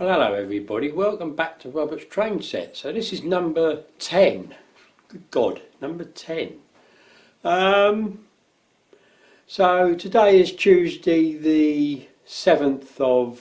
Well, hello everybody, welcome back to Robert's Train Set. So this is number 10. Good God, number 10. So today is Tuesday the 7th of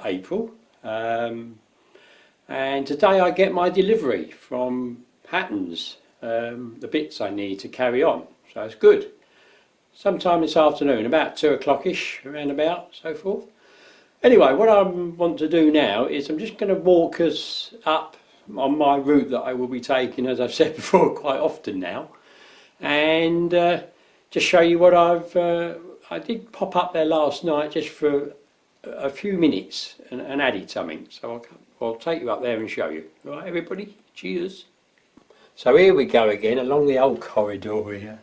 April, and today I get my delivery from Hattons, the bits I need to carry on, so it's good. Sometime this afternoon, about 2 o'clock-ish, around about, so forth. Anyway, what I want to do now is I'm just going to walk us up on my route that I will be taking, as I've said before, quite often now, and just show you what I did pop up there last night just for a few minutes and added something, so I'll take you up there and show you. All right, everybody, cheers. So here we go again along the old corridor here,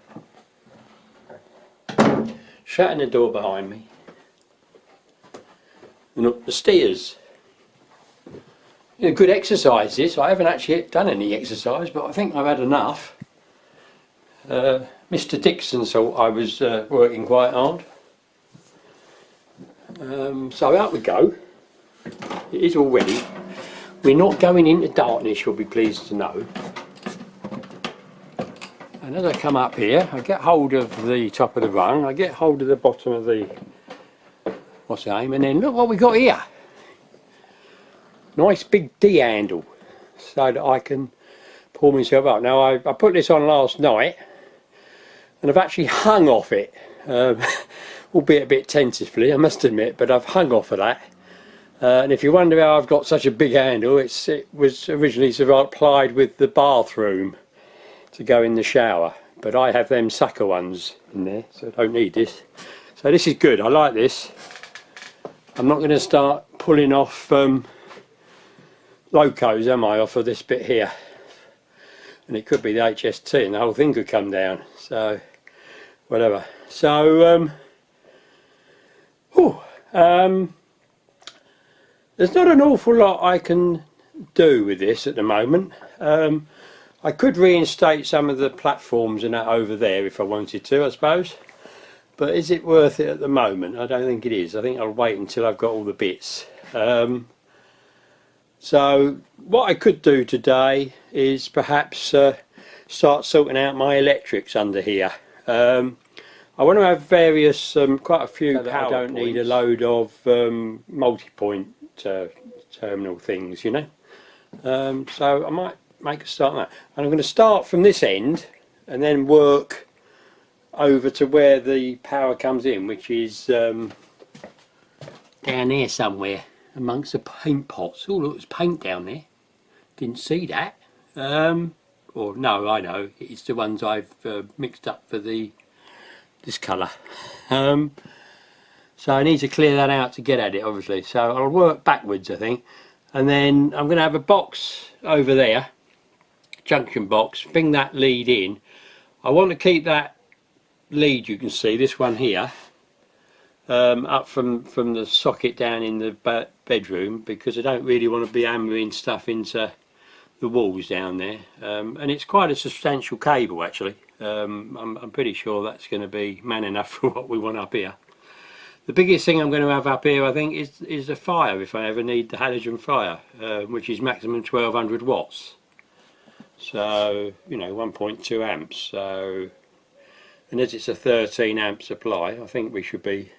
shutting the door behind me. And up the stairs. You know, good exercise this. I haven't actually done any exercise, but I think I've had enough. Mr. Dixon thought I was working quite hard. So out we go. It is all ready. We're not going into darkness, you'll be pleased to know. And as I come up here, I get hold of the top of the rung, I get hold of the bottom of the what's the name, and then look what we got here. Nice big D handle so that I can pull myself up. Now I put this on last night and I've actually hung off it, albeit a bit tentatively I must admit, but I've hung off of that. And if you wonder how I've got such a big handle, it was originally supplied with the bathroom to go in the shower, but I have them sucker ones in there, so I don't need this. So this is good, I like this. I'm not going to start pulling off locos, am I, off of this bit here? And it could be the HST and the whole thing could come down, so whatever. So there's not an awful lot I can do with this at the moment. I could reinstate some of the platforms and that over there if I wanted to, I suppose. But is it worth it at the moment? I don't think it is. I think I'll wait until I've got all the bits. So what I could do today is perhaps start sorting out my electrics under here. I want to have various, quite a few, so that I don't need a load of multi-point terminal things, you know. So I might make a start on that. And I'm going to start from this end and then work over to where the power comes in, which is down there somewhere amongst the paint pots. Oh look, there's paint down there, didn't see that. Or no, I know, it's the ones I've mixed up for this colour. So I need to clear that out to get at it, obviously, so I'll work backwards I think, and then I'm going to have a box over there, junction box, bring that lead in. I want to keep that lead, you can see this one here, up from the socket down in the bedroom, because I don't really want to be hammering stuff into the walls down there, and it's quite a substantial cable actually. I'm pretty sure that's going to be man enough for what we want up here. The biggest thing I'm going to have up here I think is the fire, if I ever need the halogen fire, which is maximum 1200 watts, so you know, 1.2 amps. So, and as it's a 13 amp supply, I think we should be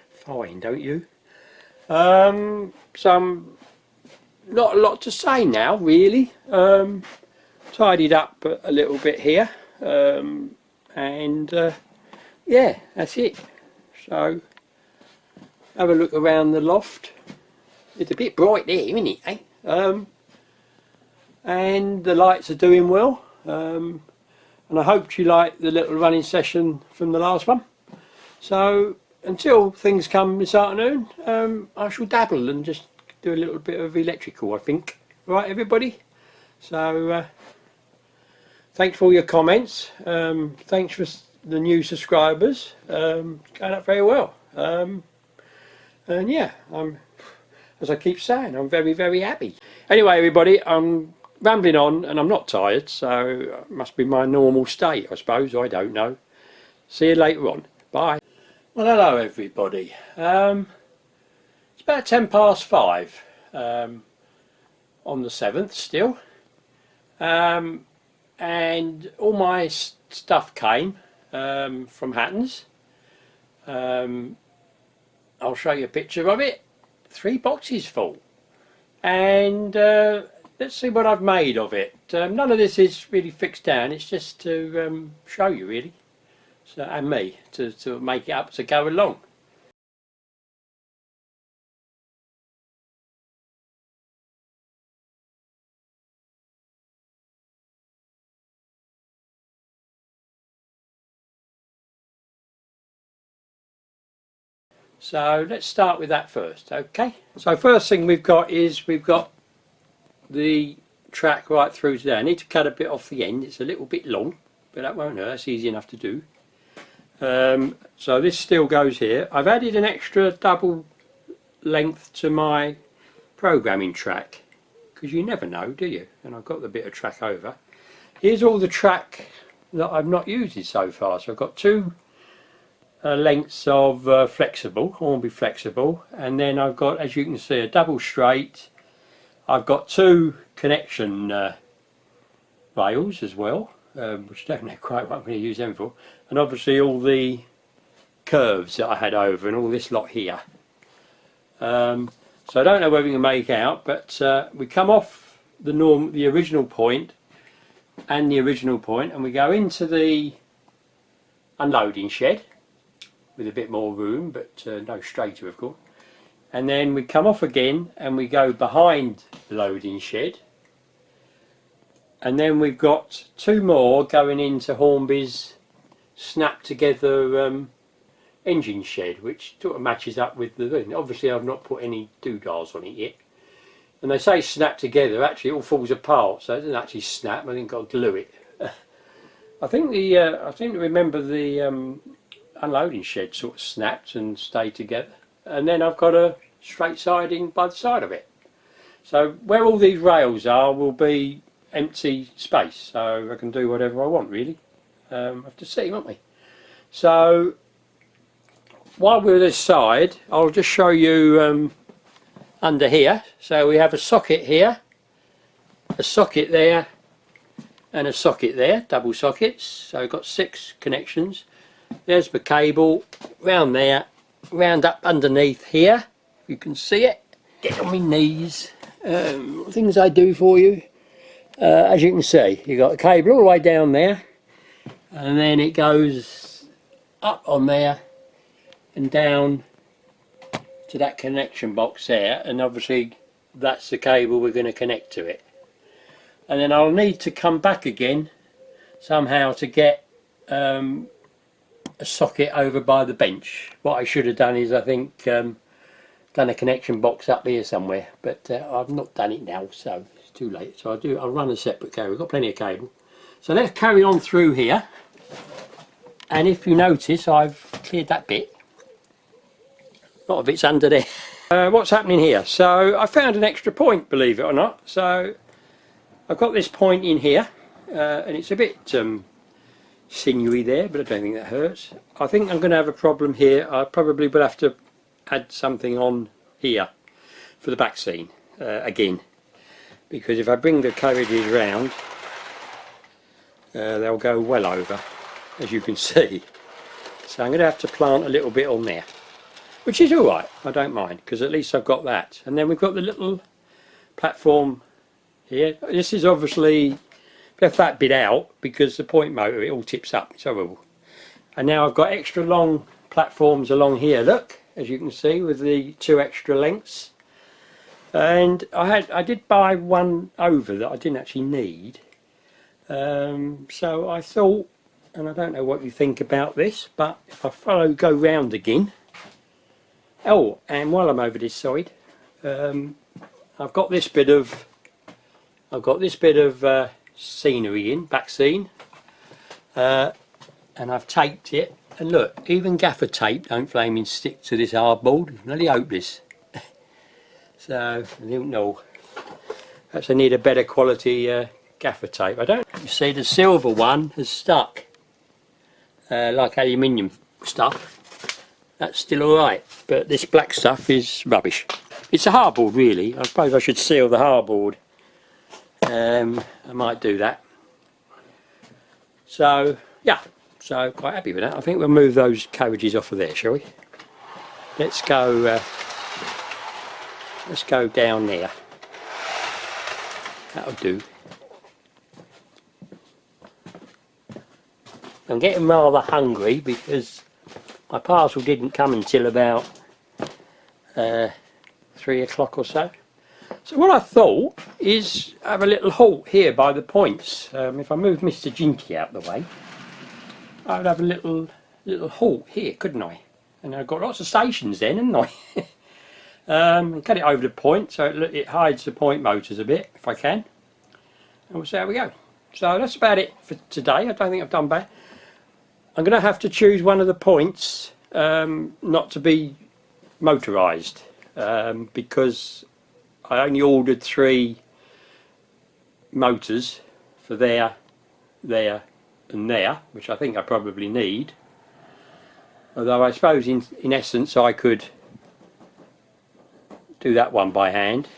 fine, don't you? So not a lot to say now really. Tidied up a little bit here, and yeah, that's it. So have a look around the loft. It's a bit bright there, isn't it, eh? And the lights are doing well. And I hope you liked the little running session from the last one. So until things come this afternoon, I shall dabble and just do a little bit of electrical, I think. Right, everybody? So thanks for all your comments. Thanks for the new subscribers. Going up very well. And yeah, as I keep saying, I'm very, very happy. Anyway, everybody, I'm rambling on and I'm not tired, so it must be my normal state, I suppose. I don't know. See you later on. Bye. Well, hello everybody. It's about 5:10. on the 7th still, and all my stuff came from Hattons. I'll show you a picture of it. 3 boxes full, and let's see what I've made of it. None of this is really fixed down, it's just to show you really, so, and me to make it up to go along. So let's start with that first, okay? So first thing we've got the track right through to there. I need to cut a bit off the end, it's a little bit long, but that won't hurt, that's easy enough to do. So this still goes here. I've added an extra double length to my programming track, because you never know, do you? And I've got the bit of track over. Here's all the track that I've not used so far. So I've got 2 lengths of flexible, Hornby flexible, and then I've got, as you can see, a double straight. I've got 2 connection rails as well, which I don't know quite what I'm going to use them for, and obviously all the curves that I had over and all this lot here. So I don't know whether you can make out, but we come off the original point and the original point, and we go into the unloading shed with a bit more room, but no straighter of course, and then we come off again and we go behind the loading shed, and then we've got 2 more going into Hornby's snap together engine shed, which sort of matches up with the thing. Obviously I've not put any doodads on it yet, and they say snap together, actually it all falls apart, so it doesn't actually snap. I think I'll glue it. I think remember the unloading shed sort of snapped and stayed together, and then I've got a straight siding by the side of it, so where all these rails are will be empty space, so I can do whatever I want really. Have to see, won't we? So while we're this side, I'll just show you under here. So we have a socket here, a socket there, and a socket there, double sockets, so I've got 6 connections. There's the cable, round there, round up underneath here, you can see it. Get on my knees, things I do for you. As you can see, you've got the cable all the way down there, and then it goes up on there and down to that connection box there, and obviously that's the cable we're going to connect to it. And then I'll need to come back again somehow to get a socket over by the bench. What I should have done is I think done a connection box up here somewhere, but I've not done it now, so it's too late. So I'll run a separate cable. We've got plenty of cable. So let's carry on through here, and if you notice I've cleared that bit. A lot of it's under there. What's happening here? So I found an extra point, believe it or not. So I've got this point in here, and it's a bit sinewy there, but I don't think that hurts. I think I'm going to have a problem here. I probably will have to add something on here for the back seam again, because if I bring the carriages round, they'll go well over, as you can see. So I'm going to have to plant a little bit on there, which is alright, I don't mind, because at least I've got that. And then we've got the little platform here. This is obviously left that bit out because the point motor, it all tips up, it's horrible. And now I've got extra long platforms along here, look, as you can see, with the 2 extra lengths. And I did buy one over that I didn't actually need. So I thought, and I don't know what you think about this, but if I go round again. Oh, and while I'm over this side, I've got this bit of scenery in, back scene, and I've taped it, and look, even gaffer tape don't flaming stick to this hardboard. It's bloody hopeless. So I don't know, perhaps I need a better quality gaffer tape. You see the silver one has stuck like aluminium stuff. That's still alright, but this black stuff is rubbish. It's a hardboard really. I suppose I should seal the hardboard. I might do that. So yeah, so quite happy with that. I think we'll move those carriages off of there, shall we? Let's go down there. That'll do. I'm getting rather hungry because my parcel didn't come until about 3 o'clock or so. So what I thought is have a little halt here by the points. If I move Mr. Jinky out the way, I would have a little halt here, couldn't I? And I've got lots of stations then, haven't I? Get it over the point so it hides the point motors a bit if I can. And we'll see how we go. So that's about it for today. I don't think I've done bad. I'm going to have to choose one of the points not to be motorised because I only ordered 3 motors for there and there, which I think I probably need. Although I suppose in essence I could do that one by hand,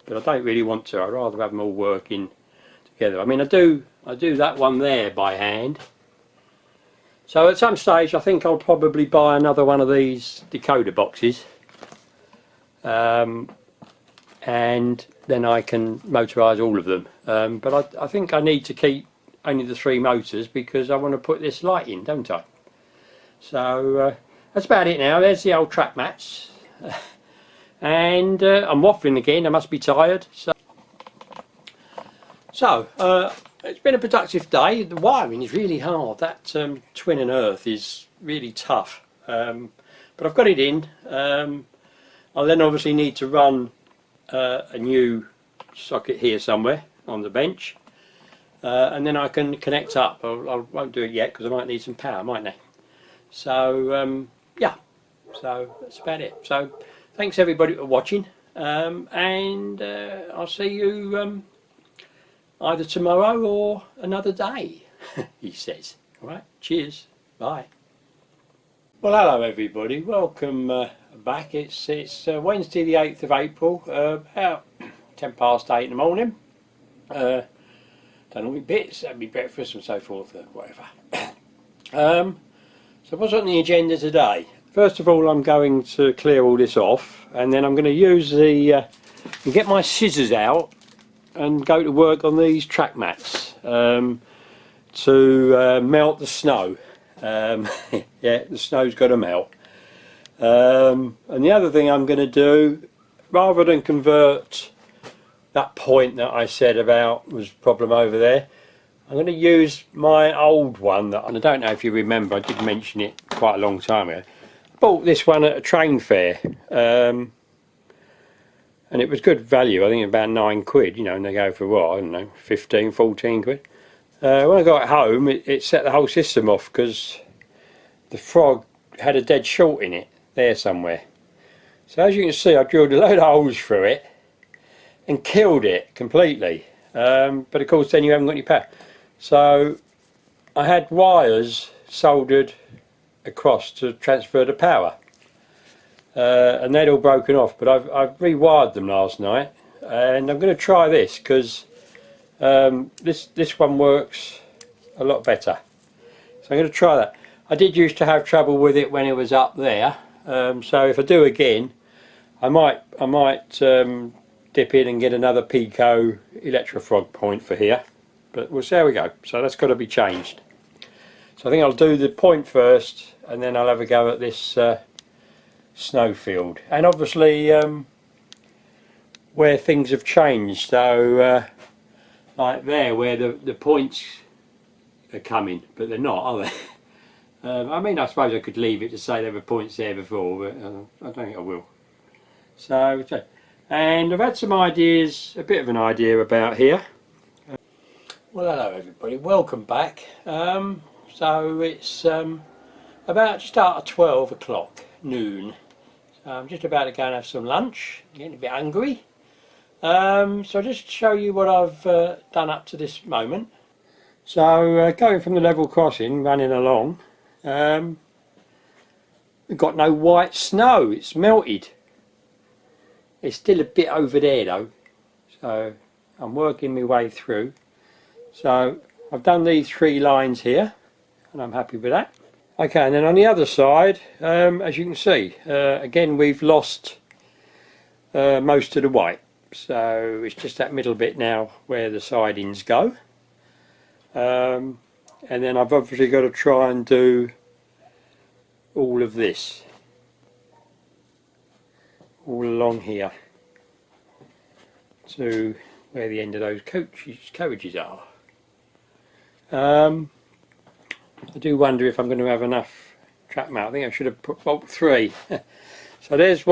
but I don't really want to. I'd rather have them all working together. I mean, I do that one there by hand. So at some stage I think I'll probably buy another one of these decoder boxes, and then I can motorise all of them. But I think I need to keep only the 3 motors because I want to put this light in, don't I? So that's about it now. There's the old track mats. And I'm waffling again, I must be tired. So it's been a productive day. The wiring is really hard. That twin and earth is really tough. But I've got it in. I'll then obviously need to run a new socket here somewhere on the bench. And then I can connect up. I won't do it yet because I might need some power, mightn't I? So yeah, so that's about it. So thanks everybody for watching, and I'll see you either tomorrow or another day, he says. Alright, cheers, bye. Well, hello everybody, welcome back. It's Wednesday the 8th of April, about 10 past 8 in the morning. Done all my bits, had my breakfast and so forth, whatever. So what's on the agenda today? First of all, I'm going to clear all this off, and then I'm going to use get my scissors out and go to work on these track mats to melt the snow. Yeah, the snow's got to melt. And the other thing I'm going to do, rather than convert that point that I said about was a problem over there, I'm going to use my old one, and I don't know if you remember, I did mention it quite a long time ago. I bought this one at a train fair, and it was good value. I think about 9 quid, you know, and they go for what, I don't know, 15, 14 quid. When I got home, it set the whole system off because the frog had a dead short in it there somewhere. So as you can see, I drilled a load of holes through it and killed it completely. But of course then you haven't got any power. So I had wires soldered across to transfer the power, and they'd all broken off, but I've rewired them last night, and I'm going to try this because this one works a lot better. So I'm going to try that. I did used to have trouble with it when it was up there, so if I do again I might dip in and get another Pico Electrofrog point for here, but we'll see how we go. So that's got to be changed. So I think I'll do the point first, and then I'll have a go at this snowfield, and obviously where things have changed. So like there, where the points are coming, but they're not, are they? I mean, I suppose I could leave it to say there were points there before, but I don't think I will. So, and I've had some ideas, a bit of an idea about here. Well, hello everybody, welcome back. So it's about just after 12 o'clock, noon. So I'm just about to go and have some lunch, getting a bit hungry. So I'll just show you what I've done up to this moment. So going from the level crossing, running along, we've got no white snow, it's melted. It's still a bit over there though, so I'm working my way through. So I've done these 3 lines here and I'm happy with that. Okay, and then on the other side, as you can see, again we've lost most of the white, so it's just that middle bit now where the sidings go. And then I've obviously got to try and do all of this all along here to where the end of those carriages are. I do wonder if I'm going to have enough track mat. I think I should have put bolt 3. So that's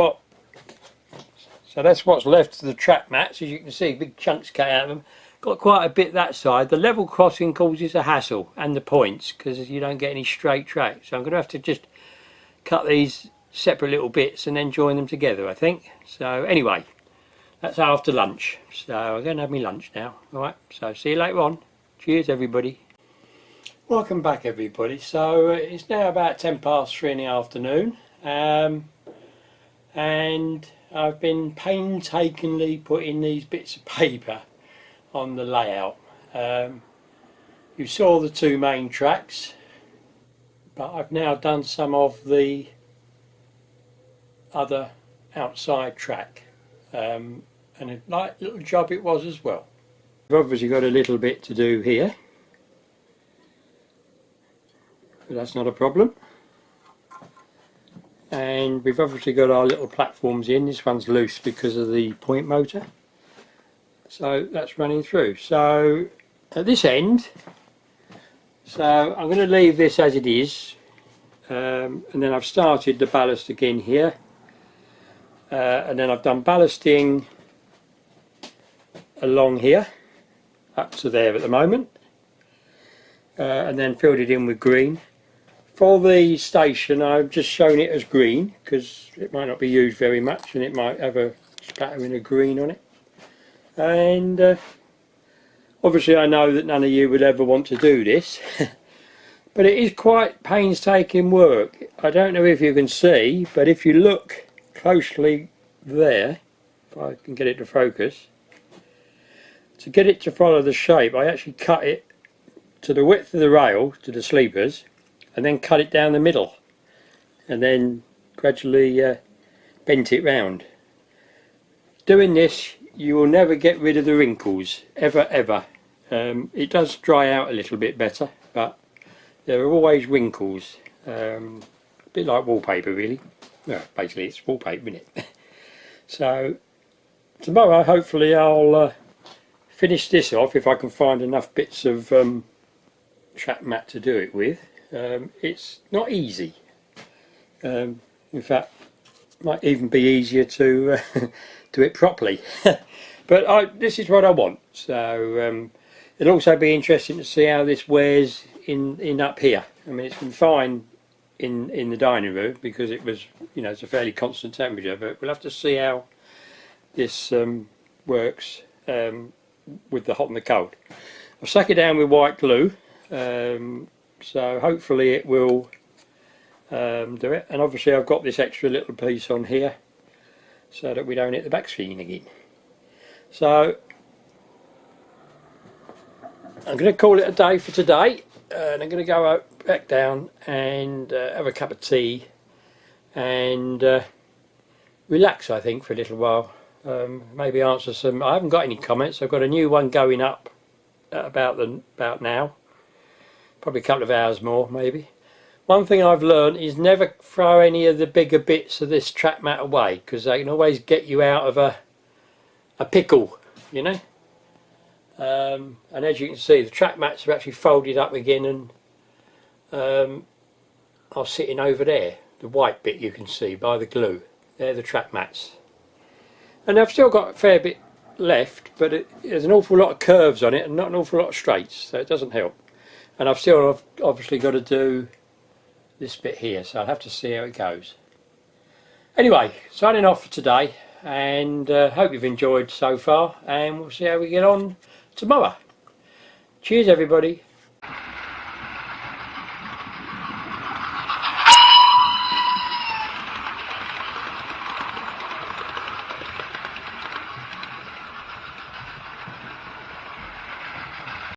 what's left of the track mats. As you can see, big chunks cut out of them. Got quite a bit that side. The level crossing causes a hassle, and the points, because you don't get any straight track. So I'm going to have to just cut these separate little bits and then join them together, I think. So anyway, that's after lunch. So I'm going to have my lunch now. Alright, so see you later on. Cheers everybody. Welcome back everybody. So it's now about 10 past 3 in the afternoon, and I've been painstakingly putting these bits of paper on the layout. You saw the 2 main tracks, but I've now done some of the other outside track, and a light little job it was as well. We've obviously got a little bit to do here, but that's not a problem. And we've obviously got our little platforms in. This one's loose because of the point motor, so that's running through. So at this end, so I'm going to leave this as it is, and then I've started the ballast again here, and then I've done ballasting along here up to there at the moment, and then filled it in with green. For the station I've just shown it as green because it might not be used very much and it might have a splattering of green on it. And obviously I know that none of you would ever want to do this, but it is quite painstaking work. I don't know if you can see, but if you look closely there, if I can get it to focus, to get it to follow the shape I actually cut it to the width of the rail, to the sleepers, and then cut it down the middle and then gradually bent it round. Doing this you will never get rid of the wrinkles, ever. It does dry out a little bit better, but there are always wrinkles, a bit like wallpaper really. Well, basically it's wallpaper, isn't it? So tomorrow hopefully I'll finish this off if I can find enough bits of track mat to do it with. It's not easy, in fact it might even be easier to do it properly. But this is what I want, so it'll also be interesting to see how this wears in up here. I mean, it's been fine in the dining room because it was, you know, it's a fairly constant temperature, but we'll have to see how this works with the hot and the cold. I've stuck it down with white glue, so hopefully it will do it. And obviously I've got this extra little piece on here so that we don't hit the back screen again. So I'm going to call it a day for today, and I'm going to go back down and have a cup of tea and relax, I think, for a little while. Maybe answer some. I haven't got any comments. I've got a new one going up at about now, probably a couple of hours more maybe. One thing I've learned is never throw any of the bigger bits of this track mat away, because they can always get you out of a pickle, you know. And as you can see, the track mats are actually folded up again and are sitting over there. The white bit you can see by the glue, they're the track mats. And I've still got a fair bit left, but there's an awful lot of curves on it and not an awful lot of straights, so it doesn't help. And I've still obviously got to do this bit here, so I'll have to see how it goes. Anyway, signing off for today, and hope you've enjoyed so far, and we'll see how we get on tomorrow. Cheers everybody.